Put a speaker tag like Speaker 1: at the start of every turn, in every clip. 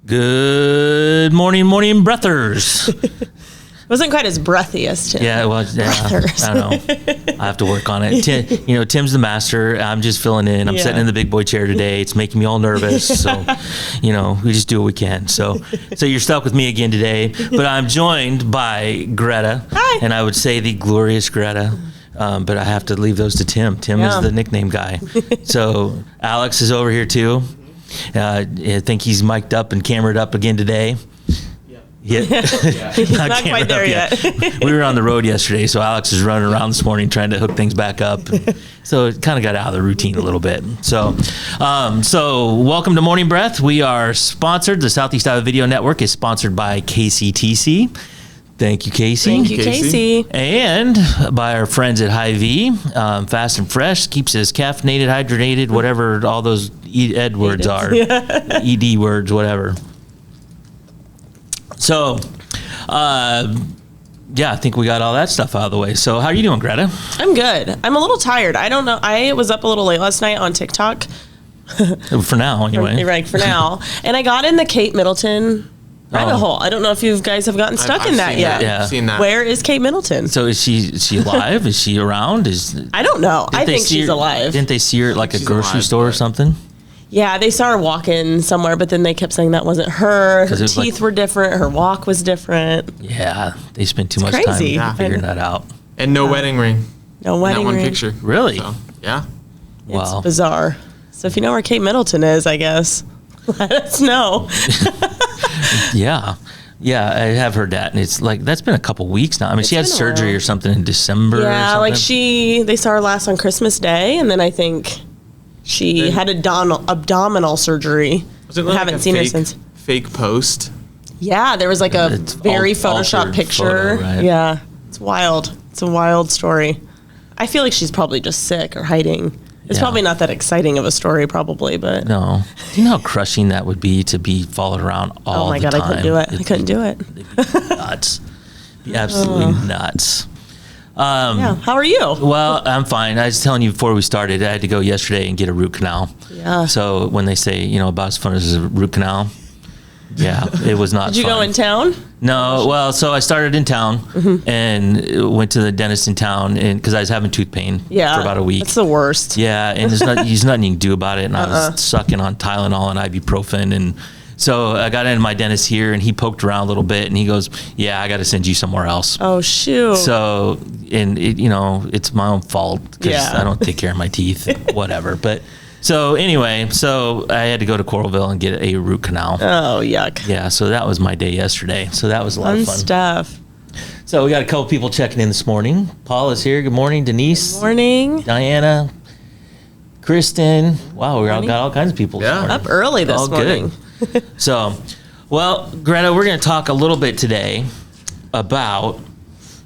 Speaker 1: Good morning, breathers.
Speaker 2: It wasn't quite as breathy as Tim.
Speaker 1: Yeah, well, yeah, I don't know. I have to work on it. Tim's the master. I'm just filling in. I'm sitting in the big boy chair today. It's making me all nervous. So, we just do what we can. So you're stuck with me again today. But I'm joined by Greta.
Speaker 2: Hi.
Speaker 1: And I would say the glorious Greta. But I have to leave those to Tim. Tim is the nickname guy. So Alex is over here too. I think he's mic'd up and camered up again today. Yeah.
Speaker 2: Not quite there yet.
Speaker 1: We were on the road yesterday, so Alex is running around this morning trying to hook things back up. So it kind of got out of the routine a little bit. So welcome to Morning Breath. We are sponsored. The Southeast Iowa Video Network is sponsored by KCTC. Thank you, Casey.
Speaker 2: Thank you, Casey.
Speaker 1: And by our friends at Hy-Vee, Fast and Fresh, keeps us caffeinated, hydrogenated, whatever all those ed words are. ED words, whatever. So, I think we got all that stuff out of the way. So, how are you doing, Greta?
Speaker 2: I'm good. I'm a little tired. I don't know. I was up a little late last night on TikTok.
Speaker 1: For now, anyway.
Speaker 2: Right, for now. And I got in the Kate Middleton rabbit hole. I don't know if you guys have gotten stuck in that yet.
Speaker 1: Yeah.
Speaker 3: I've seen that.
Speaker 2: Where is Kate Middleton?
Speaker 1: So, is she alive? Is she around?
Speaker 2: I don't know. I think she's alive.
Speaker 1: Didn't they see her at like a grocery
Speaker 3: alive,
Speaker 1: store or something?
Speaker 2: Yeah, they saw her walking somewhere, but then they kept saying that wasn't her. Her teeth were different. Her walk was different.
Speaker 1: Yeah, they spent too much
Speaker 2: crazy.
Speaker 1: time figuring that out.
Speaker 3: And no wedding ring.
Speaker 2: No wedding
Speaker 3: in that
Speaker 2: ring.
Speaker 3: one picture.
Speaker 1: Really?
Speaker 3: So, yeah.
Speaker 2: It's bizarre. So if you know where Kate Middleton is, I guess, let us know.
Speaker 1: Yeah, I have heard that, and it's like that's been a couple weeks now. I mean, she had surgery or something in December.
Speaker 2: Yeah, like they saw her last on Christmas Day, and then I think she had abdominal surgery.
Speaker 3: Was it
Speaker 2: I haven't seen her since.
Speaker 3: Fake post.
Speaker 2: Yeah, there was like a very Photoshop picture.
Speaker 1: Photo, right?
Speaker 2: Yeah, it's wild. It's a wild story. I feel like she's probably just sick or hiding. It's probably not that exciting of a story, probably, but
Speaker 1: no. Do you know how crushing that would be to be followed around all the time?
Speaker 2: Oh my God, I couldn't do it. I couldn't do it.
Speaker 1: It'd be nuts. Be absolutely nuts.
Speaker 2: How are you?
Speaker 1: Well, I'm fine. I was telling you before we started, I had to go yesterday and get a root canal.
Speaker 2: Yeah.
Speaker 1: So when they say, about as fun as a root canal, yeah, it was not fun.
Speaker 2: Did you go in town?
Speaker 1: No. Well, so I started in town and went to the dentist in town and because I was having tooth pain for about a week.
Speaker 2: That's the worst.
Speaker 1: Yeah, and there's nothing you can do about it. And I was sucking on Tylenol and ibuprofen. And so I got into my dentist here and he poked around a little bit and he goes, yeah, I got to send you somewhere else.
Speaker 2: Oh, shoot.
Speaker 1: So, and it, it's my own fault because I don't take care of my teeth, whatever. But so anyway, I had to go to Coralville and get a root canal.
Speaker 2: Oh, yuck.
Speaker 1: Yeah, so that was my day yesterday. So that was a lot of fun.
Speaker 2: Stuff.
Speaker 1: So we got a couple people checking in this morning. Paul is here. Good morning. Denise.
Speaker 2: Good morning.
Speaker 1: Diana. Kristen. Wow, we got all kinds of people this morning.
Speaker 2: Up early this morning.
Speaker 1: Good. So, well, Greta, we're going to talk a little bit today about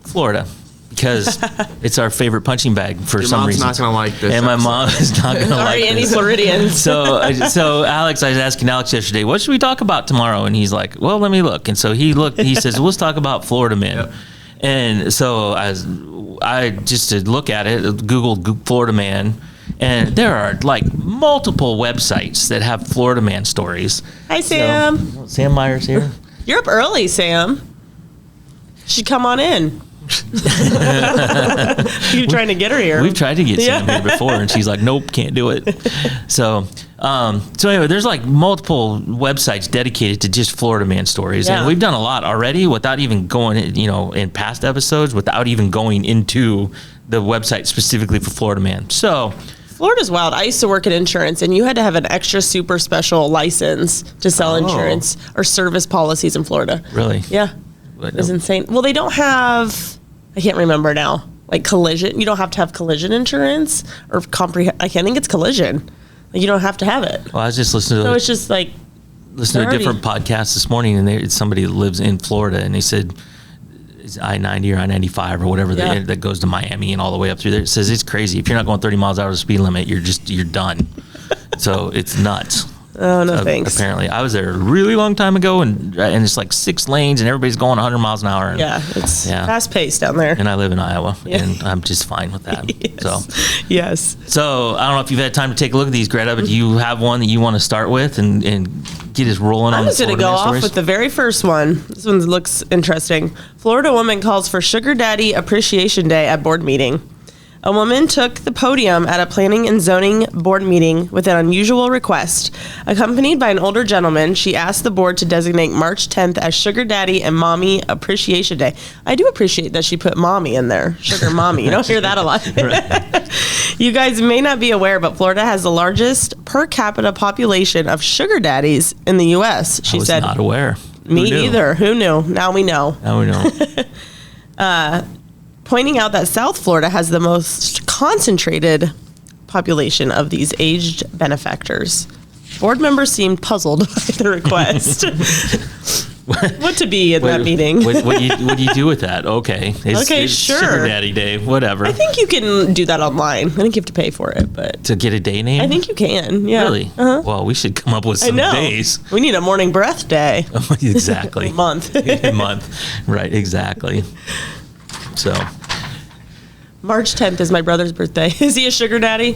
Speaker 1: Florida because it's our favorite punching bag for some reason.
Speaker 3: Your mom's not going to like this.
Speaker 1: And my mom is not going to like
Speaker 2: Sorry, any
Speaker 1: this.
Speaker 2: Floridians.
Speaker 1: So Alex, I was asking Alex yesterday, what should we talk about tomorrow? And he's like, well, let me look. And so he looked, he says, let's talk about Florida Man. Yep. And so I just to look at it, Googled Florida Man. And there are like multiple websites that have Florida Man stories.
Speaker 2: Hi, Sam.
Speaker 1: So, Sam Myers here.
Speaker 2: You're up early, Sam. Should come on in. You trying to get her here?
Speaker 1: We've tried to get Sam here before, and she's like, "Nope, can't do it." So anyway, there's like multiple websites dedicated to just Florida Man stories, and we've done a lot already without even going, in past episodes, without even going into the website specifically for Florida Man. So
Speaker 2: Florida's wild. I used to work in insurance, and you had to have an extra super special license to sell insurance or service policies in Florida.
Speaker 1: Really?
Speaker 2: Yeah. It was insane. Well, they don't have, I can't remember now, like collision. You don't have to have collision insurance or I think it's collision. Like, you don't have to have it.
Speaker 1: Well, I was just listening to
Speaker 2: So it's just like.
Speaker 1: Listen to a different podcast this morning, and somebody that lives in Florida, and they said it's I-90 or I-95 or whatever that goes to Miami and all the way up through there. It says it's crazy. If you're not going 30 miles out of the speed limit, you're done. So it's nuts.
Speaker 2: Oh, no thanks.
Speaker 1: Apparently. I was there a really long time ago, and it's like 6 lanes, and everybody's going 100 miles an hour. And,
Speaker 2: it's fast-paced down there.
Speaker 1: And I live in Iowa, and I'm just fine with that.
Speaker 2: Yes.
Speaker 1: So I don't know if you've had time to take a look at these, Greta, but do you have one that you want to start with and get us rolling on
Speaker 2: I'm
Speaker 1: the
Speaker 2: just going to
Speaker 1: Florida
Speaker 2: go
Speaker 1: man
Speaker 2: off
Speaker 1: stories?
Speaker 2: with the very first one. This one looks interesting. Florida woman calls for Sugar Daddy Appreciation Day at board meeting. A woman took the podium at a planning and zoning board meeting with an unusual request. Accompanied by an older gentleman, she asked the board to designate March 10th as Sugar Daddy and Mommy Appreciation Day. I do appreciate that she put mommy in there. Sugar mommy. You don't hear that a lot. You guys may not be aware, but Florida has the largest per capita population of sugar daddies in the U.S. She
Speaker 1: I was
Speaker 2: said,
Speaker 1: not aware.
Speaker 2: me
Speaker 1: Who knew?
Speaker 2: either. Who knew? Now we know.
Speaker 1: Now we know.
Speaker 2: Pointing out that South Florida has the most concentrated population of these aged benefactors. Board members seemed puzzled by the request. What to be in that meeting?
Speaker 1: What do you do with that? Okay.
Speaker 2: Okay,
Speaker 1: it's
Speaker 2: sure.
Speaker 1: Sugar Daddy Day, whatever.
Speaker 2: I think you can do that online. I think you have to pay for it, but
Speaker 1: To get a day name?
Speaker 2: I think you can. Yeah.
Speaker 1: Really?
Speaker 2: Uh-huh.
Speaker 1: Well, we should come up with
Speaker 2: I
Speaker 1: some
Speaker 2: know.
Speaker 1: days.
Speaker 2: We need a morning breath day.
Speaker 1: Exactly.
Speaker 2: Month.
Speaker 1: A month. Right, exactly. So,
Speaker 2: March 10th is my brother's birthday. Is he a sugar daddy?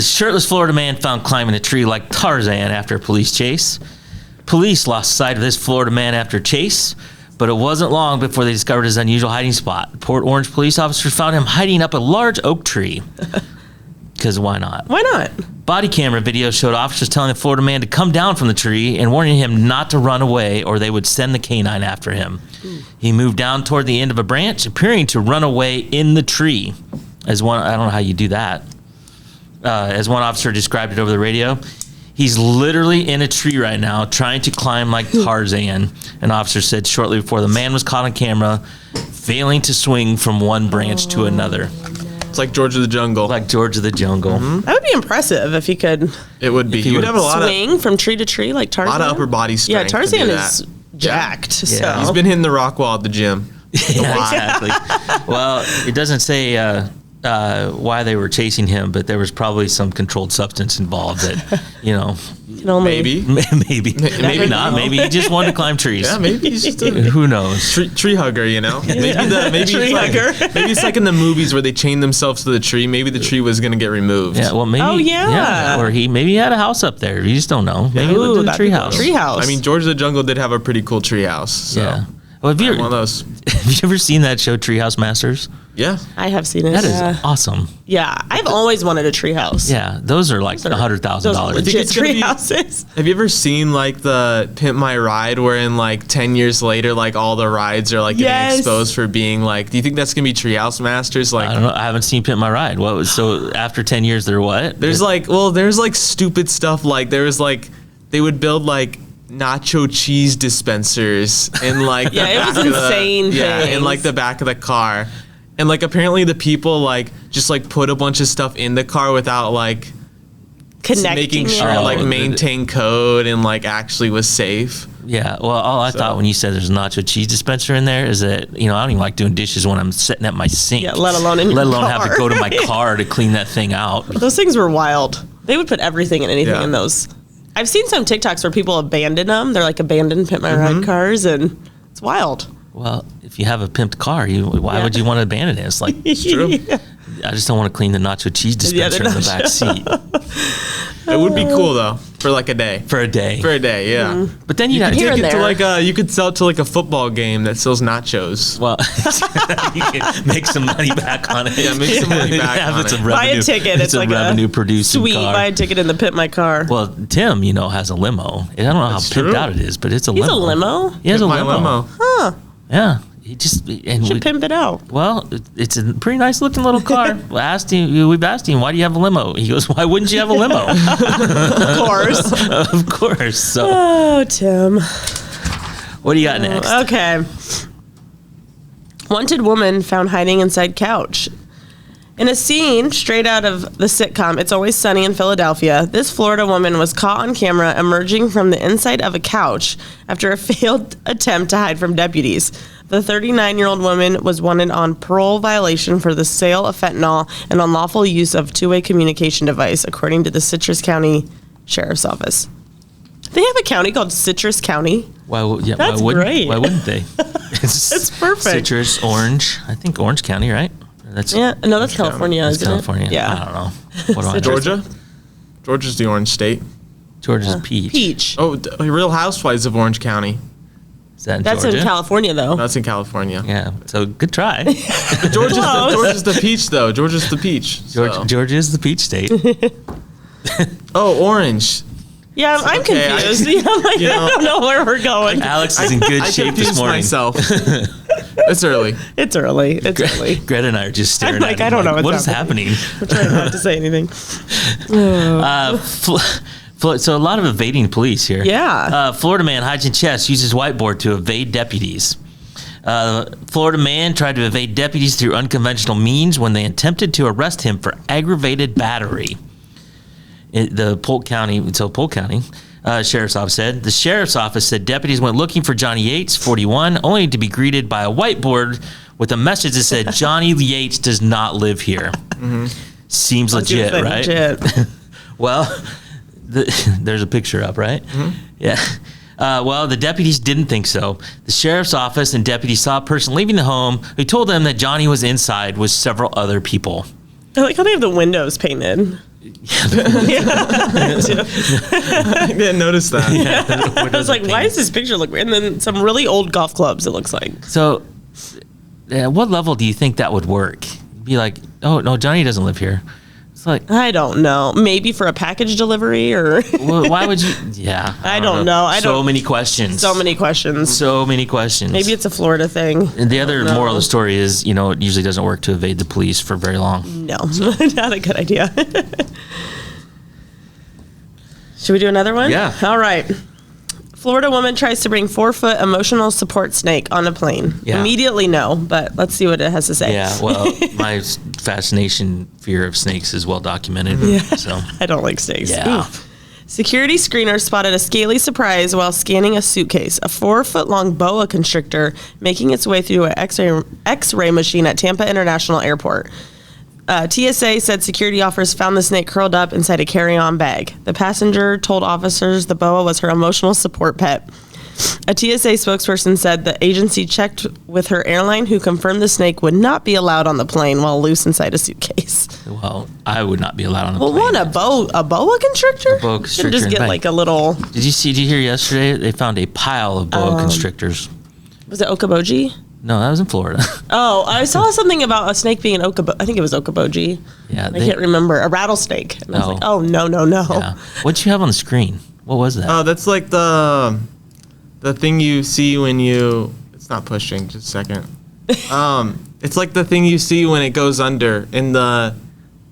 Speaker 1: shirtless Florida man found climbing a tree like Tarzan after a police chase. Police lost sight of this Florida man after a chase, but it wasn't long before they discovered his unusual hiding spot. Port Orange police officers found him hiding up a large oak tree. Because why not?
Speaker 2: Why not?
Speaker 1: Body camera video showed officers telling the Florida man to come down from the tree and warning him not to run away or they would send the canine after him. He moved down toward the end of a branch, appearing to run away in the tree. I don't know how you do that. As one officer described it over the radio, he's literally in a tree right now trying to climb like Tarzan. An officer said shortly before the man was caught on camera, failing to swing from one branch to another.
Speaker 3: It's like George of the Jungle.
Speaker 1: Like George of the Jungle.
Speaker 2: That would be impressive if he could
Speaker 3: It would be.
Speaker 1: he
Speaker 3: You'd
Speaker 1: would
Speaker 3: have a lot of
Speaker 2: swing from tree to tree like Tarzan.
Speaker 3: upper body strength.
Speaker 2: Yeah,
Speaker 3: to
Speaker 2: Tarzan
Speaker 3: do
Speaker 2: is
Speaker 3: that.
Speaker 2: jacked.
Speaker 1: Yeah.
Speaker 2: So.
Speaker 3: He's been hitting the rock wall at the gym.
Speaker 1: Yeah, exactly. Well, it doesn't say why they were chasing him, but there was probably some controlled substance involved that,
Speaker 2: Can only-
Speaker 3: Maybe.
Speaker 1: maybe not.
Speaker 2: know.
Speaker 1: Maybe he just wanted to climb trees.
Speaker 3: Yeah, maybe he's just a
Speaker 1: Who knows?
Speaker 3: tree hugger, you know? Maybe
Speaker 2: Tree hugger.
Speaker 3: maybe it's like in the movies where they chain themselves to the tree. Maybe the tree was gonna get removed.
Speaker 1: Yeah, well, maybe.
Speaker 2: Oh, yeah.
Speaker 1: Or maybe he had a house up there. You just don't know. Maybe he
Speaker 2: Ooh,
Speaker 1: lived in a
Speaker 2: that'd be cool.
Speaker 1: treehouse.
Speaker 2: Treehouse.
Speaker 3: I mean, George of the Jungle did have a pretty cool tree house. So
Speaker 1: Yeah. Well, have you
Speaker 3: one of those.
Speaker 1: ever seen that show, Treehouse Masters?
Speaker 3: Yeah.
Speaker 2: I have seen it.
Speaker 1: That is
Speaker 2: yeah.
Speaker 1: awesome.
Speaker 2: Yeah, I've always wanted a tree house.
Speaker 1: Yeah, those are like
Speaker 2: Those are
Speaker 1: $100,000.
Speaker 2: legit
Speaker 3: it's gonna
Speaker 2: tree
Speaker 3: be-
Speaker 2: houses.
Speaker 3: Have you ever seen like the Pimp My Ride, wherein like 10 years later, like all the rides are like getting
Speaker 2: Yes.
Speaker 3: exposed for being like? Do you think that's gonna be Treehouse Masters? Like,
Speaker 1: I don't know. I haven't seen Pimp My Ride. So after 10 years, they're what?
Speaker 3: there's like stupid stuff. Like there was like they would build like nacho cheese dispensers in like
Speaker 2: Yeah,
Speaker 3: the
Speaker 2: it was
Speaker 3: back of
Speaker 2: insane
Speaker 3: in
Speaker 2: things.
Speaker 3: like the back of the car, and like apparently the people like just like put a bunch of stuff in the car without like
Speaker 2: Connecting
Speaker 3: making
Speaker 2: it.
Speaker 3: sure
Speaker 1: Oh,
Speaker 3: like
Speaker 1: the-
Speaker 3: maintain code and like actually was safe.
Speaker 1: Yeah. Well, all I thought when you said there's a nacho cheese dispenser in there is that, I don't even like doing dishes when I'm sitting at my sink.
Speaker 2: Yeah, let alone in your
Speaker 1: have to
Speaker 2: car.
Speaker 1: go to my car to clean that thing out.
Speaker 2: Those things were wild. They would put everything and anything
Speaker 3: Yeah.
Speaker 2: in those. I've seen some TikToks where people abandon them. They're like abandoned Pimp My Ride cars, and it's wild.
Speaker 1: Well, if you have a pimped car, why
Speaker 2: Yeah.
Speaker 1: would you want to abandon it? It's like,
Speaker 3: True.
Speaker 1: I just don't want to clean the nacho cheese
Speaker 2: Yeah,
Speaker 1: dispenser
Speaker 2: the
Speaker 1: in the back seat
Speaker 3: It would be cool though for like a day.
Speaker 1: for a day.
Speaker 3: For a day, yeah.
Speaker 1: But then you
Speaker 3: You
Speaker 1: got
Speaker 3: could
Speaker 2: Here
Speaker 3: take
Speaker 2: and
Speaker 3: it to
Speaker 2: there.
Speaker 3: like you could sell it to like a football game that sells nachos.
Speaker 1: well, you can make some money back on it.
Speaker 3: Yeah, make some money back on
Speaker 1: it's
Speaker 3: it.
Speaker 1: A
Speaker 2: Buy a
Speaker 1: revenue,
Speaker 2: ticket. It's
Speaker 1: a
Speaker 2: like
Speaker 1: revenue
Speaker 2: a
Speaker 1: producing
Speaker 2: sweet.
Speaker 1: car.
Speaker 2: Buy a ticket in the Pimp My Car.
Speaker 1: Well, Tim, has a limo. I don't know
Speaker 3: That's
Speaker 1: how pimped
Speaker 3: true.
Speaker 1: out it is, but it's a
Speaker 2: He's
Speaker 1: limo.
Speaker 2: a limo.
Speaker 1: He has a
Speaker 3: My
Speaker 1: limo.
Speaker 3: limo.
Speaker 1: Yeah. He just and
Speaker 2: Should
Speaker 1: we,
Speaker 2: pimp it out.
Speaker 1: well, it's a pretty nice looking little car. We've asked him, why do you have a limo? He goes, why wouldn't you have a limo?
Speaker 2: Of course.
Speaker 1: Of course. So,
Speaker 2: Oh, Tim.
Speaker 1: what do you got next?
Speaker 2: Okay. Wanted woman found hiding inside couch. In a scene straight out of the sitcom It's Always Sunny in Philadelphia, this Florida woman was caught on camera emerging from the inside of a couch after a failed attempt to hide from deputies. The 39-year-old woman was wanted on parole violation for the sale of fentanyl and unlawful use of two-way communication device, according to the Citrus County Sheriff's Office. They have a county called Citrus County. That's
Speaker 1: wouldn't,
Speaker 2: great.
Speaker 1: Why wouldn't they? It's
Speaker 2: perfect.
Speaker 1: Citrus, Orange. I think Orange County, right? That's
Speaker 2: Yeah, no, that's California,
Speaker 1: That's
Speaker 2: isn't
Speaker 1: California.
Speaker 2: it? Yeah.
Speaker 1: I don't know. What do I know?
Speaker 3: Georgia? Georgia's the orange state.
Speaker 1: Georgia's peach.
Speaker 2: Peach.
Speaker 3: Oh, Real Housewives of Orange County.
Speaker 1: Is that in
Speaker 2: That's
Speaker 1: Georgia?
Speaker 2: in California, though.
Speaker 3: That's in California.
Speaker 1: Yeah. So good try.
Speaker 3: Georgia's the peach, though. Georgia's the peach. so.
Speaker 1: Georgia is the peach state.
Speaker 3: Oh, orange.
Speaker 2: Yeah, I'm
Speaker 3: okay,
Speaker 2: confused. I'm like,
Speaker 3: you know-
Speaker 2: I don't know where we're going.
Speaker 1: Alex is in good
Speaker 3: I
Speaker 1: shape this
Speaker 3: confused
Speaker 1: morning.
Speaker 3: myself. It's early.
Speaker 2: It's early. It's early.
Speaker 1: Greta and I are just staring
Speaker 2: I'm like,
Speaker 1: at him
Speaker 2: I don't know
Speaker 1: what
Speaker 2: what's
Speaker 1: is happening.
Speaker 2: I'm trying not to say anything.
Speaker 1: So a lot of evading police here.
Speaker 2: Yeah.
Speaker 1: Florida man hides in chest, uses whiteboard to evade deputies. Florida man tried to evade deputies through unconventional means when they attempted to arrest him for aggravated battery. Polk County Sheriff's Office said. The Sheriff's Office said deputies went looking for Johnny Yates, 41, only to be greeted by a whiteboard with a message that said, Johnny Yates does not live here. Seems legit, right?
Speaker 2: Legit.
Speaker 1: Well, there's a picture up, right? Yeah. Well, the deputies didn't think so. The sheriff's office and deputies saw a person leaving the home who told them that Johnny was inside with several other people.
Speaker 2: I like how they have the windows painted.
Speaker 3: I didn't notice that.
Speaker 2: I was like, why does this picture look weird? And then some really old golf clubs, it looks like.
Speaker 1: So, at what level do you think that would work? Be like, oh, no, Johnny doesn't live here. It's like,
Speaker 2: I don't know. Maybe for a package delivery or
Speaker 1: well, why would you? Yeah.
Speaker 2: I don't know.
Speaker 1: So many questions.
Speaker 2: so many questions.
Speaker 1: So many questions.
Speaker 2: Maybe it's a Florida thing.
Speaker 1: And the other
Speaker 2: No.
Speaker 1: moral of the story is, it usually doesn't work to evade the police for very long.
Speaker 2: No, not a good idea. Should we do another one?
Speaker 1: Yeah.
Speaker 2: All right. Florida woman tries to bring 4-foot emotional support snake on a plane.
Speaker 1: Yeah.
Speaker 2: Immediately no, but let's see what it has to say.
Speaker 1: Yeah, well, my fear of snakes is well documented. So,
Speaker 2: I don't like snakes.
Speaker 1: yeah.
Speaker 2: Security screeners spotted a scaly surprise while scanning a suitcase, a 4-foot-long boa constrictor making its way through an X-ray machine at Tampa International Airport. TSA said security officers found the snake curled up inside a carry-on bag. The passenger told officers the boa was her emotional support pet. A TSA spokesperson said the agency checked with her airline, who confirmed the snake would not be allowed on the plane while loose inside a suitcase.
Speaker 1: Well, I would not be allowed on the
Speaker 2: Well,
Speaker 1: plane.
Speaker 2: a boa constrictor?
Speaker 1: A boa
Speaker 2: You
Speaker 1: constrictor
Speaker 2: should just
Speaker 1: in
Speaker 2: get
Speaker 1: bag.
Speaker 2: like a little.
Speaker 1: Did you hear yesterday? They found a pile of boa constrictors.
Speaker 2: Was it Okoboji?
Speaker 1: No, that was in Florida.
Speaker 2: Oh, I saw something about a snake being an I think it was Okoboji.
Speaker 1: Yeah,
Speaker 2: I can't remember. A rattlesnake. And I was
Speaker 1: No.
Speaker 2: like, oh, no.
Speaker 1: Yeah. What'd you have on the screen? What was that?
Speaker 3: Oh, that's like the thing you see when you. It's not pushing. Just a second. It's like the thing you see when it goes under in the.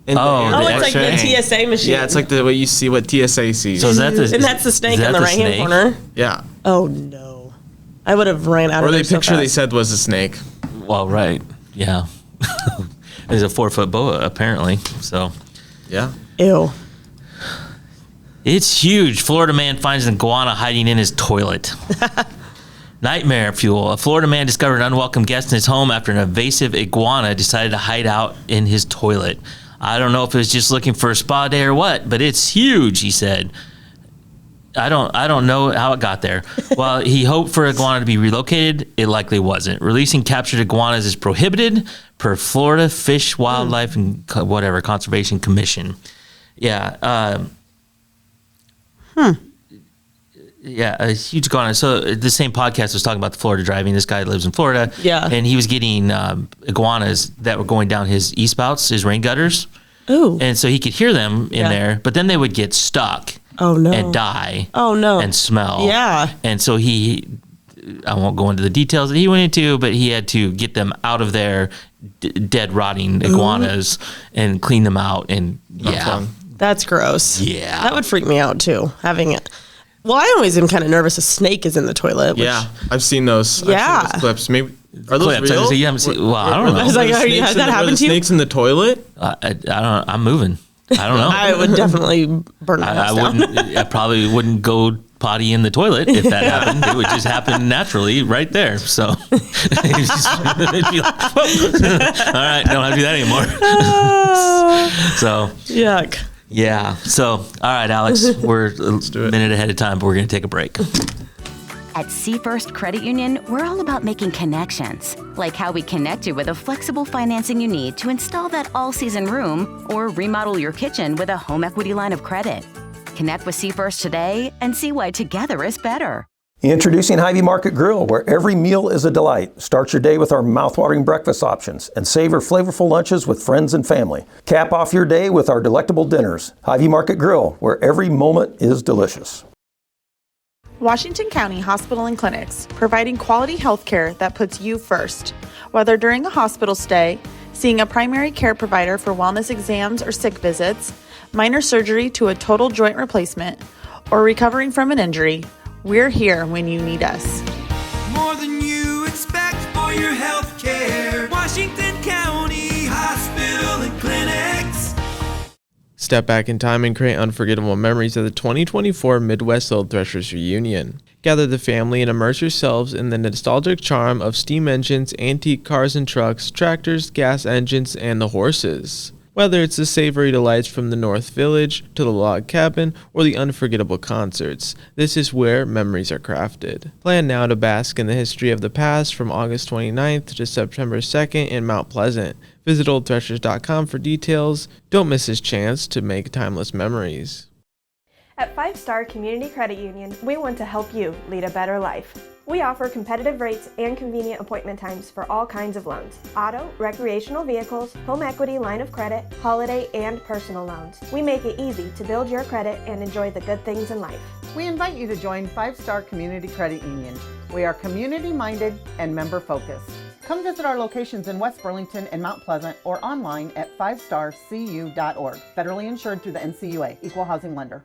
Speaker 1: Oh,
Speaker 2: Oh,
Speaker 1: the
Speaker 2: it's like the
Speaker 1: X-ray?
Speaker 2: TSA machine.
Speaker 3: Yeah, it's like the way you see what TSA sees.
Speaker 1: So is that the?
Speaker 2: And that's the snake
Speaker 1: is that
Speaker 2: in the right hand
Speaker 1: snake?
Speaker 2: corner.
Speaker 3: yeah.
Speaker 2: Oh, no. I would have ran out
Speaker 3: Or
Speaker 2: of
Speaker 3: the
Speaker 2: there so
Speaker 3: picture they
Speaker 2: fast.
Speaker 3: said was a snake.
Speaker 1: Well, right. Yeah. It's a 4-foot boa, apparently. So.
Speaker 3: Yeah.
Speaker 2: Ew.
Speaker 1: It's huge. Florida man finds an iguana hiding in his toilet. Nightmare fuel. A Florida man discovered an unwelcome guest in his home after an invasive iguana decided to hide out in his toilet. I don't know if it was just looking for a spa day or what, but it's huge, he said. I don't know how it got there. While he hoped for iguana to be relocated, it likely wasn't. Releasing captured iguanas is prohibited per Florida Fish, Wildlife, and Conservation Commission. Yeah. Yeah, a huge iguana. So the same podcast was talking about the Florida driving. This guy lives in Florida.
Speaker 2: Yeah.
Speaker 1: And he was getting iguanas that were going down his e-spouts, his rain gutters.
Speaker 2: Ooh.
Speaker 1: And so he could hear them in
Speaker 2: Yeah.
Speaker 1: there, but then they would get stuck.
Speaker 2: Oh, no.
Speaker 1: And die.
Speaker 2: Oh, no.
Speaker 1: And smell.
Speaker 2: Yeah.
Speaker 1: And so I won't go into the details that he went into, but he had to get them out of there, dead, rotting iguanas, and clean them out. And yeah.
Speaker 3: fun.
Speaker 2: That's gross.
Speaker 1: Yeah.
Speaker 2: That would freak me out, too, having it. Well, I always am kind of nervous a snake is in the toilet. Which,
Speaker 3: Yeah, I've seen those. I've
Speaker 2: Yeah.
Speaker 3: seen those clips. Maybe are those
Speaker 1: Clips.
Speaker 3: real?
Speaker 1: You haven't seen- well, I don't know. I was
Speaker 2: like,
Speaker 3: Were the
Speaker 2: has
Speaker 3: snakes
Speaker 2: that
Speaker 3: in the-
Speaker 2: happened
Speaker 3: were the
Speaker 2: to you?
Speaker 3: snakes in the toilet?
Speaker 1: I don't. I'm moving. I don't know.
Speaker 2: I would definitely burn my
Speaker 1: I
Speaker 2: house down.
Speaker 1: wouldn't. I probably wouldn't go potty in the toilet if that happened. It would just happen naturally right there. So, it'd be like, all right, don't have to do that anymore. So,
Speaker 2: Yuck.
Speaker 1: yeah. So, all right, Alex, we're a
Speaker 3: do it.
Speaker 1: minute ahead of time, but we're going to take a break.
Speaker 4: At Seafirst Credit Union, we're all about making connections, like how we connect you with a flexible financing you need to install that all-season room or remodel your kitchen with a home equity line of credit. Connect with Seafirst today and see why together is better.
Speaker 5: Introducing Hy-Vee Market Grill, where every meal is a delight. Start your day with our mouthwatering breakfast options and savor flavorful lunches with friends and family. Cap off your day with our delectable dinners. Hy-Vee Market Grill, where every moment is delicious.
Speaker 6: Washington County Hospital and Clinics, providing quality health care that puts you first. Whether during a hospital stay, seeing a primary care provider for wellness exams or sick visits, minor surgery to a total joint replacement, or recovering from an injury, we're here when you need us.
Speaker 7: More than you expect for your health care. Washington County Hospital and Clinics.
Speaker 3: Step back in time and create unforgettable memories of the 2024 Midwest Little Threshers Reunion. Gather the family and immerse yourselves in the nostalgic charm of steam engines, antique cars and trucks, tractors, gas engines, and the horses. Whether it's the savory delights from the North Village to the log cabin or the unforgettable concerts, this is where memories are crafted. Plan now to bask in the history of the past from August 29th to September 2nd in Mount Pleasant. Visit oldthreshers.com for details. Don't miss this chance to make timeless memories.
Speaker 8: At 5 Star Community Credit Union, we want to help you lead a better life. We offer competitive rates and convenient appointment times for all kinds of loans: auto, recreational vehicles, home equity line of credit, holiday, and personal loans. We make it easy to build your credit and enjoy the good things in life.
Speaker 9: We invite you to join 5 Star Community Credit Union. We are community-minded and member-focused. Come visit our locations in West Burlington and Mount Pleasant or online at 5starcu.org. Federally insured through the NCUA, Equal Housing Lender.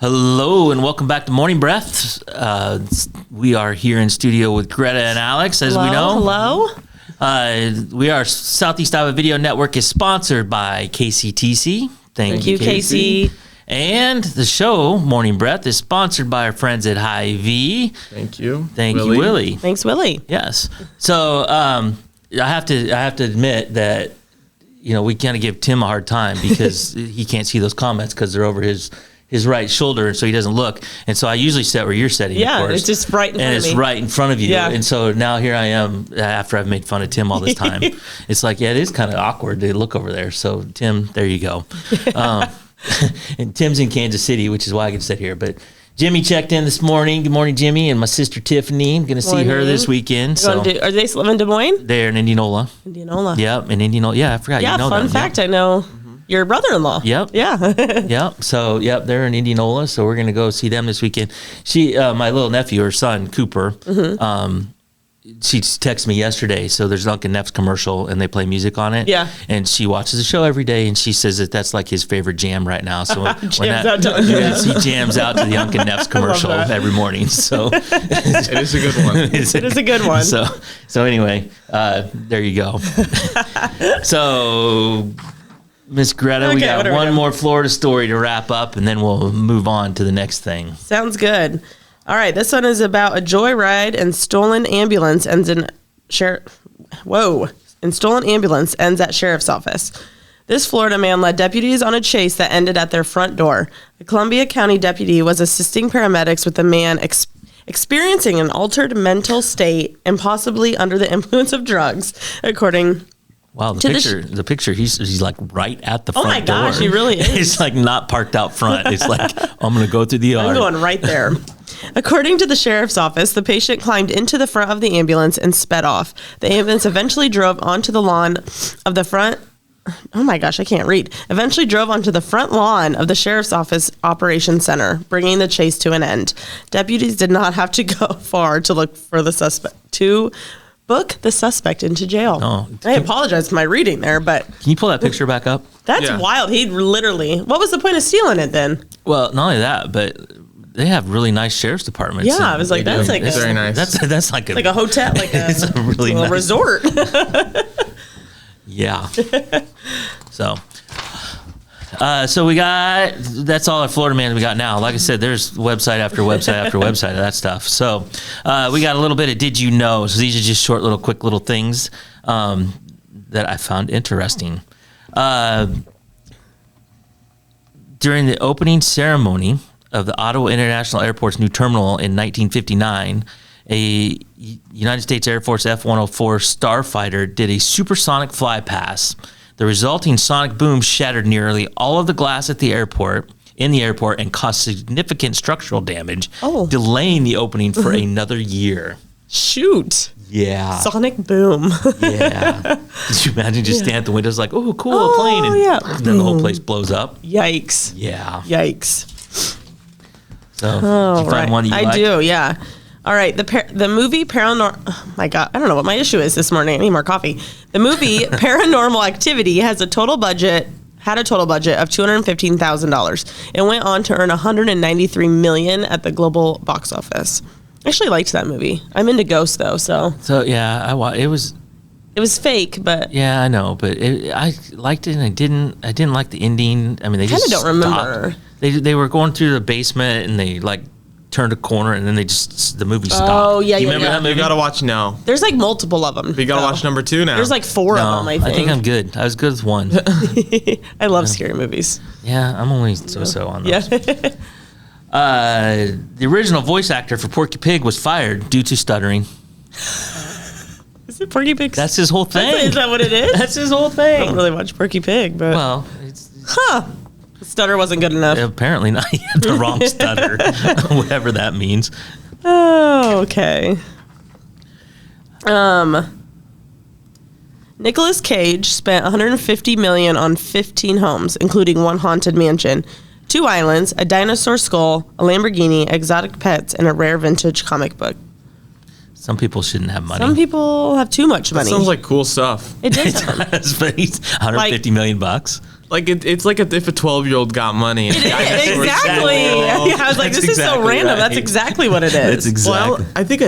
Speaker 1: Hello and welcome back to Morning Breath. We are here in studio with Greta and Alex, as we know.
Speaker 2: Hello.
Speaker 1: We are Southeast Iowa Video Network is sponsored by KCTC. Thank you,
Speaker 2: Casey.
Speaker 1: And the show Morning Breath is sponsored by our friends at Hy-Vee.
Speaker 3: Thank you.
Speaker 1: Thank you, Willie.
Speaker 2: Thanks, Willie.
Speaker 1: Yes. So I have to admit that we kind of give Tim a hard time because he can't see those comments because they're over his right shoulder, so he doesn't look. And so I usually sit where you're sitting, of course.
Speaker 2: It's just right in front of me.
Speaker 1: And it's right in front of you.
Speaker 2: Yeah.
Speaker 1: And so now here I am after I've made fun of Tim all this time. It's like, it is kind of awkward to look over there. So, Tim, there you go. And Tim's in Kansas City, which is why I can sit here. But Jimmy checked in this morning. Good morning, Jimmy. And my sister Tiffany. I'm going to see her this weekend.
Speaker 2: Are they live in Des Moines?
Speaker 1: They're in Indianola.
Speaker 2: Yep,
Speaker 1: in Indianola. Yeah, I forgot.
Speaker 2: Yeah,
Speaker 1: you know
Speaker 2: fun
Speaker 1: them.
Speaker 2: fact, I know. Your brother-in-law.
Speaker 1: Yep.
Speaker 2: Yeah.
Speaker 1: Yep. So, they're in Indianola, so we're going to go see them this weekend. My little nephew, her son, Cooper, she texted me yesterday, so there's an Uncle Neff's commercial, and they play music on it.
Speaker 2: Yeah.
Speaker 1: And she watches the show every day, and she says that's like his favorite jam right now. So
Speaker 2: he
Speaker 1: jams out to the Uncle Neff's commercial every morning. So
Speaker 3: It is a good one.
Speaker 2: It is a good one.
Speaker 1: So anyway, there you go. So... Miss Greta, we got one more Florida story to wrap up, and then we'll move on to the next thing.
Speaker 2: Sounds good. All right, this one is about a joyride and stolen ambulance ends at sheriff's office. This Florida man led deputies on a chase that ended at their front door. The Columbia County deputy was assisting paramedics with a man experiencing an altered mental state and possibly under the influence of drugs, according.
Speaker 1: Wow, the picture, he's like right at the front door.
Speaker 2: Oh my gosh, he really is.
Speaker 1: He's like not parked out front. It's like, I'm going to go through the yard.
Speaker 2: I'm going right there. According to the sheriff's office, the patient climbed into the front of the ambulance and sped off. The ambulance eventually drove onto the lawn of the front oh my gosh, I can't read, eventually drove onto the front lawn of the Sheriff's Office Operations Center, bringing the chase to an end. Deputies did not have to go far to look for the suspect, to book the suspect into jail.
Speaker 1: Oh.
Speaker 2: I apologize for my reading there, but
Speaker 1: Can you pull that picture back up?
Speaker 2: that's wild. He literally, what was the point of stealing it then?
Speaker 1: Well, not only that, but they have really nice sheriff's departments.
Speaker 2: Yeah,
Speaker 1: and
Speaker 2: I was like, that's like
Speaker 3: It's very nice.
Speaker 1: That's like
Speaker 2: like a hotel, like a,
Speaker 1: it's a really
Speaker 2: little
Speaker 1: nice
Speaker 2: resort.
Speaker 1: Yeah. So we got, that's all our Florida man we got now. Like I said, there's website after website after website of that stuff. So we got a little bit of Did You Know? So these are just short little quick little things that I found interesting. During the opening ceremony of the Ottawa International Airport's new terminal in 1959, a United States Air Force F-104 Starfighter did a supersonic fly pass. The resulting sonic boom shattered nearly all of the glass at the airport, and caused significant structural damage, delaying the opening for another year.
Speaker 2: Shoot.
Speaker 1: Yeah.
Speaker 2: Sonic boom.
Speaker 1: Yeah. Did you imagine just stand at the windows like, oh, cool, a plane, and then the whole place blows up?
Speaker 2: Yikes.
Speaker 1: Yeah.
Speaker 2: Yikes.
Speaker 1: So, did you find one that you
Speaker 2: I
Speaker 1: like?
Speaker 2: do, yeah. All right, the movie Paranormal... Oh, my God. I don't know what my issue is this morning. I need more coffee. The movie Paranormal Activity had a total budget of $215,000. It went on to earn $193 million at the global box office. I actually liked that movie. I'm into ghosts, though, so...
Speaker 1: So, yeah, it was...
Speaker 2: It was fake, but...
Speaker 1: Yeah, I know, but I liked it, and I didn't like the ending. I mean, they
Speaker 2: Kinda
Speaker 1: just
Speaker 2: don't remember.
Speaker 1: stopped. They were going through the basement, and they, like, turned a corner, and then the movie stopped.
Speaker 2: Oh, yeah,
Speaker 1: Do you
Speaker 2: yeah,
Speaker 1: remember
Speaker 2: yeah.
Speaker 1: that movie?
Speaker 3: You gotta watch now.
Speaker 2: There's, like, multiple of them.
Speaker 3: You gotta watch number 2 now.
Speaker 2: There's, like, 4
Speaker 1: No,
Speaker 2: of them, I think.
Speaker 1: I'm good. I was good with one.
Speaker 2: I love scary movies.
Speaker 1: Yeah, I'm only so-so on those.
Speaker 2: Yeah.
Speaker 1: The original voice actor for Porky Pig was fired due to stuttering.
Speaker 2: Is it Porky Pig?
Speaker 1: That's his whole thing.
Speaker 2: Is that what it is?
Speaker 1: That's his whole
Speaker 2: I
Speaker 1: thing.
Speaker 2: don't really watch Porky Pig, but...
Speaker 1: Well,
Speaker 2: The stutter wasn't good enough.
Speaker 1: apparently not. He had the wrong stutter, whatever that means.
Speaker 2: Oh, okay. Nicolas Cage spent $150 million on 15 homes, including one haunted mansion, 2 islands, a dinosaur skull, a Lamborghini, exotic pets, and a rare vintage comic book.
Speaker 1: Some people shouldn't have money.
Speaker 2: Some people have too much money.
Speaker 3: Sounds like cool stuff.
Speaker 2: It
Speaker 1: It
Speaker 2: does.
Speaker 1: does, but he's $150 million bucks.
Speaker 3: Like it's like if a 12-year-old got money. And
Speaker 2: Exactly. Yeah, I was like,
Speaker 1: That's
Speaker 2: this is so
Speaker 1: exactly
Speaker 2: random.
Speaker 1: right.
Speaker 2: That's exactly what it is.
Speaker 1: That's exactly.
Speaker 3: Well, I think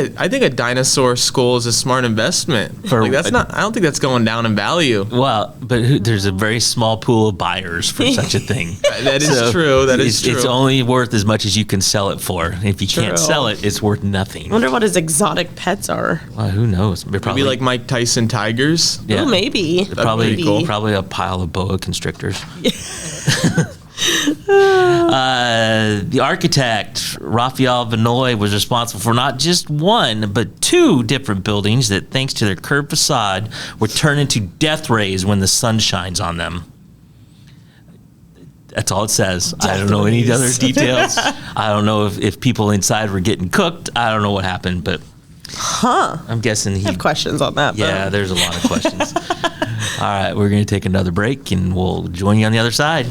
Speaker 3: a dinosaur skull is a smart investment.
Speaker 1: For-
Speaker 3: Like I don't think that's going down in value.
Speaker 1: Well, but there's a very small pool of buyers for such a thing.
Speaker 3: That is true. That is true.
Speaker 1: It's only worth as much as you can sell it for. If you can't
Speaker 2: True.
Speaker 1: sell it, it's worth nothing.
Speaker 2: I wonder what his exotic pets are.
Speaker 1: Well, who knows? They're
Speaker 3: Maybe
Speaker 1: probably
Speaker 3: like Mike Tyson tigers.
Speaker 1: yeah,
Speaker 2: Oh, maybe.
Speaker 1: probably
Speaker 3: pretty cool.
Speaker 1: probably a pile of boa constrictors. The architect Raphael Vinoy was responsible for not just one but 2 different buildings that, thanks to their curved facade, were turned into death rays when the sun shines on them. That's all it says. I don't know any other details. I don't know if people inside were getting cooked. I don't know what happened, but I'm guessing he
Speaker 2: I have questions on that.
Speaker 1: yeah,
Speaker 2: though.
Speaker 1: there's a lot of questions. All right, we're going to take another break, and we'll join you on the other side.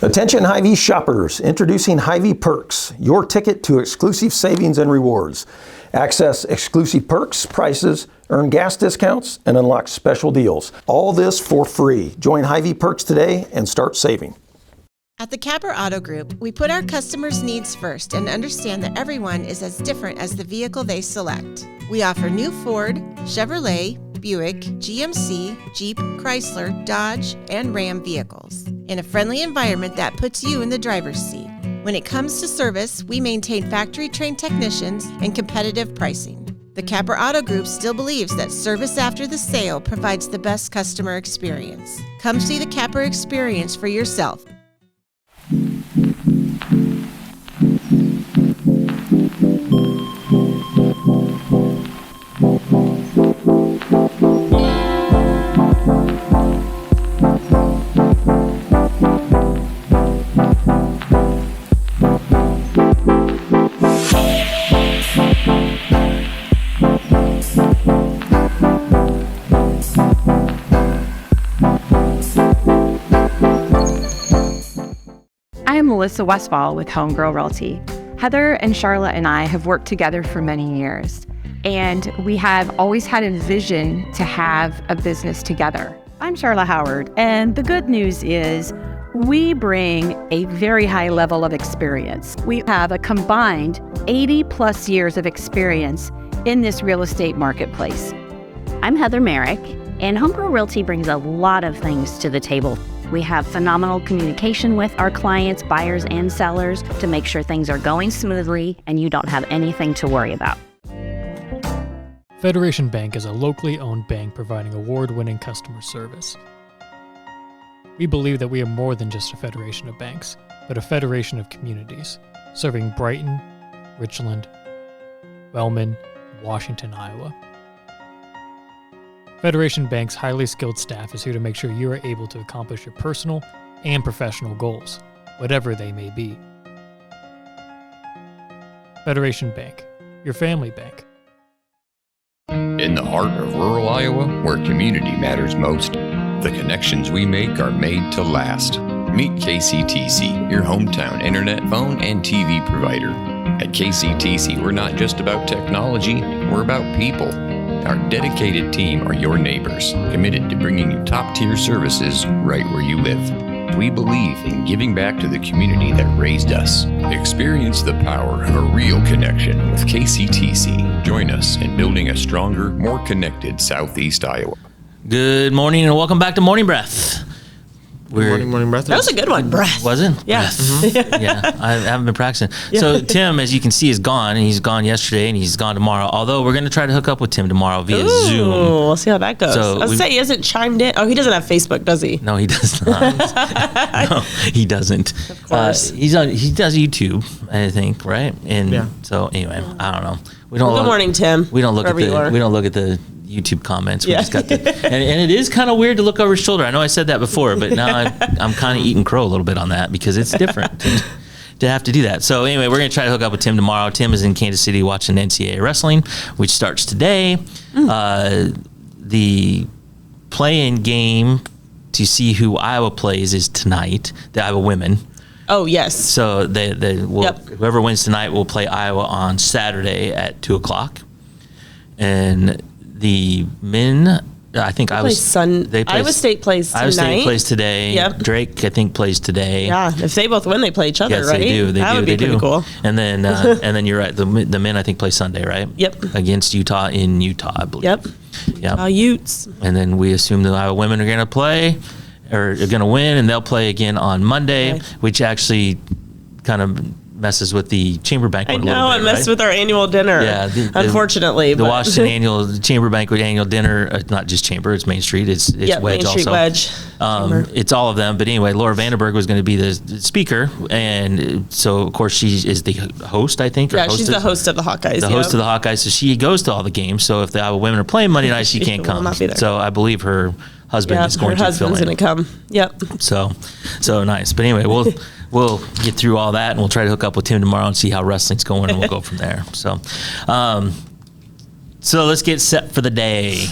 Speaker 5: Attention Hy-Vee shoppers, introducing Hy-Vee Perks, your ticket to exclusive savings and rewards. Access exclusive perks, prices, earn gas discounts, and unlock special deals. All this for free. Join Hy-Vee Perks today and start saving.
Speaker 10: At the Capper Auto Group, we put our customers' needs first and understand that everyone is as different as the vehicle they select. We offer new Ford, Chevrolet, Buick, GMC, Jeep, Chrysler, Dodge, and Ram vehicles in a friendly environment that puts you in the driver's seat. When it comes to service, we maintain factory-trained technicians and competitive pricing. The Capper Auto Group still believes that service after the sale provides the best customer experience. Come see the Capper experience for yourself.
Speaker 11: Melissa Westfall with Homegirl Realty. Heather and Charlotte and I have worked together for many years, and we have always had a vision to have a business together.
Speaker 12: I'm Charlotte Howard, and the good news is we bring a very high level of experience. We have a combined 80 plus years of experience in this real estate marketplace.
Speaker 13: I'm Heather Merrick, and Homegirl Realty brings a lot of things to the table. We have phenomenal communication with our clients, buyers and sellers, to make sure things are going smoothly and you don't have anything to worry about.
Speaker 14: Federation Bank is a locally owned bank providing award-winning customer service. We believe that we are more than just a federation of banks, but a federation of communities, serving Brighton, Richland, Wellman, and Washington, Iowa. Federation Bank's highly skilled staff is here to make sure you are able to accomplish your personal and professional goals, whatever they may be. Federation Bank, your family bank.
Speaker 15: In the heart of rural Iowa, where community matters most, the connections we make are made to last. Meet KCTC, your hometown internet, phone, and TV provider. At KCTC, we're not just about technology, we're about people. Our dedicated team are your neighbors, committed to bringing you top-tier services right where you live. We believe in giving back to the community that raised us. Experience the power of a real connection with KCTC. Join us in building a stronger, more connected Southeast Iowa.
Speaker 1: Good morning and welcome back to Morning Breath.
Speaker 3: Morning breath.
Speaker 2: That was a good one. Breath.
Speaker 1: Was it?
Speaker 2: Yeah.
Speaker 1: Breath. Yeah, I haven't been practicing.
Speaker 2: Yeah.
Speaker 1: So Tim, as you can see, is gone, and he's gone yesterday, and he's gone tomorrow. Although we're going to try to hook up with Tim tomorrow via Zoom.
Speaker 2: We'll see how that goes.
Speaker 1: So
Speaker 2: I was going to say, he hasn't chimed in. Oh, he doesn't have Facebook, does he?
Speaker 1: No, he does not. No, he doesn't.
Speaker 2: Of course.
Speaker 1: He does YouTube, I think, right? And so anyway, I don't know. We don't.
Speaker 2: Good morning, Tim.
Speaker 1: We don't look at
Speaker 2: Wherever you are.
Speaker 1: we don't look at the YouTube comments. We
Speaker 2: Yeah.
Speaker 1: just got the, and it is kind of weird to look over his shoulder. I know I said that before, but now I'm kind of eating crow a little bit on that because it's different to have to do that. So anyway, we're going to try to hook up with Tim tomorrow. Tim is in Kansas City watching NCAA wrestling, which starts today. The play-in game to see who Iowa plays is tonight, the Iowa women.
Speaker 2: Oh, yes.
Speaker 1: So whoever wins tonight will play Iowa on Saturday at 2:00. And the men, I think
Speaker 2: Iowa State plays tonight.
Speaker 1: Iowa State plays today.
Speaker 2: Yep.
Speaker 1: Drake, I think, plays today.
Speaker 2: Yeah, if they both win, they play each other,
Speaker 1: Yes,
Speaker 2: right?
Speaker 1: they do.
Speaker 2: That would be pretty cool.
Speaker 1: And then you're right. The men, I think, play Sunday, right?
Speaker 2: Yep.
Speaker 1: Against Utah in Utah, I believe.
Speaker 2: Yep.
Speaker 1: Yeah.
Speaker 2: Utes.
Speaker 1: And then we assume the Iowa women are going to play, or are going to win, and they'll play again on Monday, which actually kind of messes with the chamber banquet
Speaker 2: I
Speaker 1: a little
Speaker 2: know,
Speaker 1: bit,
Speaker 2: it messed
Speaker 1: right?
Speaker 2: with our annual dinner.
Speaker 1: Yeah,
Speaker 2: unfortunately.
Speaker 1: The
Speaker 2: but-
Speaker 1: Washington chamber banquet annual dinner, not just chamber, it's Main Street, it's
Speaker 2: Yep,
Speaker 1: Wedge
Speaker 2: Main Street
Speaker 1: also.
Speaker 2: Wedge.
Speaker 1: It's all of them, but anyway, Laura Vandenberg was going to be the speaker, and so of course she is the host, I think.
Speaker 2: Yeah, she's the host of the Hawkeyes.
Speaker 1: The host of the Hawkeyes, so she goes to all the games. So if the Iowa women are playing Monday night, she can't
Speaker 2: will
Speaker 1: come.
Speaker 2: not be there.
Speaker 1: So I believe her husband is going
Speaker 2: her
Speaker 1: to fill
Speaker 2: husband's
Speaker 1: in.
Speaker 2: going to come. Yep.
Speaker 1: So nice. But anyway, we'll get through all that, and we'll try to hook up with Tim tomorrow and see how wrestling's going, and we'll go from there. So let's get set for the day.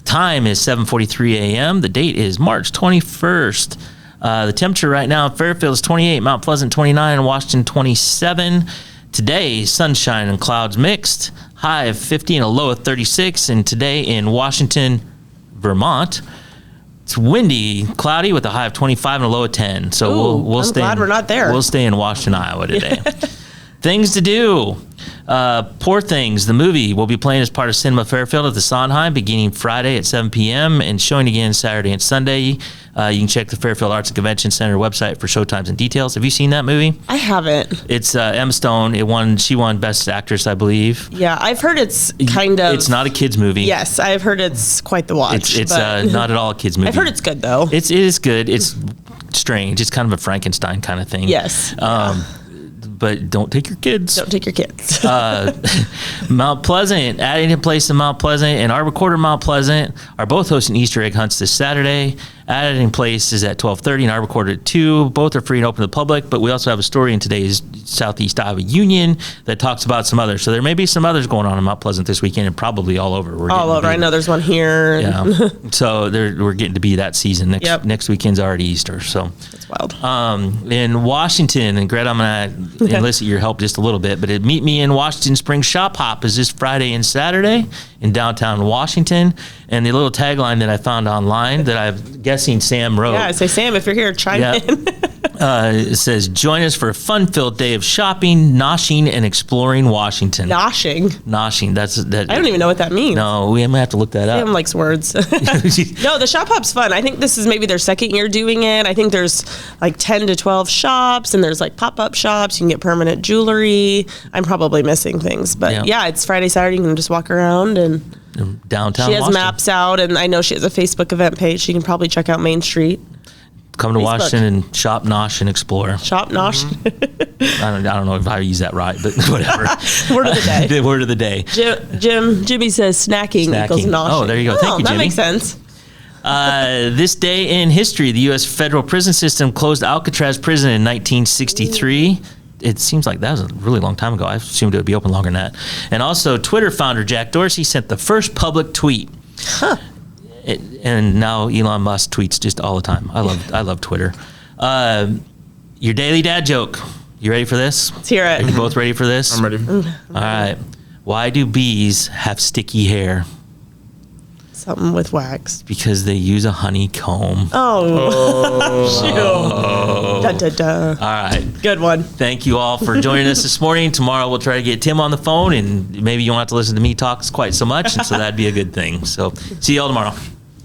Speaker 1: Time is 7:43 a.m. The date is March 21st. The temperature right now in Fairfield is 28, Mount Pleasant 29, and Washington 27. Today, sunshine and clouds mixed. High of 50 and a low of 36. And today in Washington, Vermont, it's windy, cloudy with a high of 25 and a low of 10. So we'll
Speaker 2: I'm
Speaker 1: stay.
Speaker 2: glad we're not there.
Speaker 1: We'll stay in Washington, Iowa today. Things to do. Poor Things, the movie, will be playing as part of Cinema Fairfield at the Sondheim beginning Friday at 7 p.m. and showing again Saturday and Sunday. You can check the Fairfield Arts and Convention Center website for showtimes and details. Have you seen that movie?
Speaker 2: I haven't.
Speaker 1: It's Emma Stone. She won Best Actress, I believe.
Speaker 2: Yeah, I've heard it's kind of.
Speaker 1: It's not a kid's movie.
Speaker 2: Yes, I've heard it's quite the watch.
Speaker 1: It's
Speaker 2: but
Speaker 1: not at all a kid's movie.
Speaker 2: I've heard it's good though.
Speaker 1: It is good. It's strange. It's kind of a Frankenstein kind of thing.
Speaker 2: Yes.
Speaker 1: But don't take your kids.
Speaker 2: Don't take your kids.
Speaker 1: Mount Pleasant, Addington Place in Mount Pleasant, and our recorder Mount Pleasant are both hosting Easter egg hunts this Saturday Adding Place is at 12:30 and Arbor Court at 2. Both are free and open to the public, but we also have a story in today's Southeast Iowa Union that talks about some others. So there may be some others going on in Mount Pleasant this weekend and probably all over.
Speaker 2: All over. I know there's one here.
Speaker 1: Yeah. So we're getting to be that season. Next weekend's already Easter. So
Speaker 2: that's wild.
Speaker 1: In Washington, and Greta, I'm going to enlist your help just a little bit, but Meet Me in Washington Springs Shop Hop is this Friday and Saturday in downtown Washington. And the little tagline that I found online that I'm guessing Sam wrote.
Speaker 2: Yeah, I say, Sam, if you're here, chime in.
Speaker 1: It says, join us for a fun-filled day of shopping, noshing, and exploring Washington.
Speaker 2: Noshing?
Speaker 1: Noshing. That. I
Speaker 2: don't even know what that means.
Speaker 1: No, we might have to look that up.
Speaker 2: Sam likes words. No, the Shop Hop's fun. I think this is maybe their second year doing it. I think there's like 10 to 12 shops, and there's like pop-up shops. You can get permanent jewelry. I'm probably missing things. But yeah, it's Friday, Saturday. You can just walk around and
Speaker 1: downtown
Speaker 2: She has
Speaker 1: Washington.
Speaker 2: maps out, and I know she has a Facebook event page. You can probably check out Main Street.
Speaker 1: Come to
Speaker 2: Facebook.
Speaker 1: Washington and shop, nosh, and explore.
Speaker 2: Shop, nosh.
Speaker 1: I don't know if I use that right, but whatever.
Speaker 2: Word of the day.
Speaker 1: The word of the day.
Speaker 2: Jimmy says snacking equals noshing.
Speaker 1: Oh, there you go. Thank you, Jimmy.
Speaker 2: That makes sense.
Speaker 1: This day in history, the U.S. federal prison system closed Alcatraz prison in 1963. It seems like that was a really long time ago. I assumed it would be open longer than that. And also, Twitter founder Jack Dorsey sent the first public tweet.
Speaker 2: Huh.
Speaker 1: And now Elon Musk tweets just all the time. I love Twitter. Your daily dad joke. You ready for this?
Speaker 2: Let's hear it.
Speaker 1: Are you both ready for this?
Speaker 3: I'm ready.
Speaker 1: All right. Why do bees have sticky hair?
Speaker 2: Something with wax.
Speaker 1: Because they use a honeycomb.
Speaker 2: Shoot. Da, da, da.
Speaker 1: All right.
Speaker 2: Good one.
Speaker 1: Thank you all for joining us this morning. Tomorrow we'll try to get Tim on the phone, and maybe you won't have to listen to me talk quite so much, and so that'd be a good thing. So see you all tomorrow.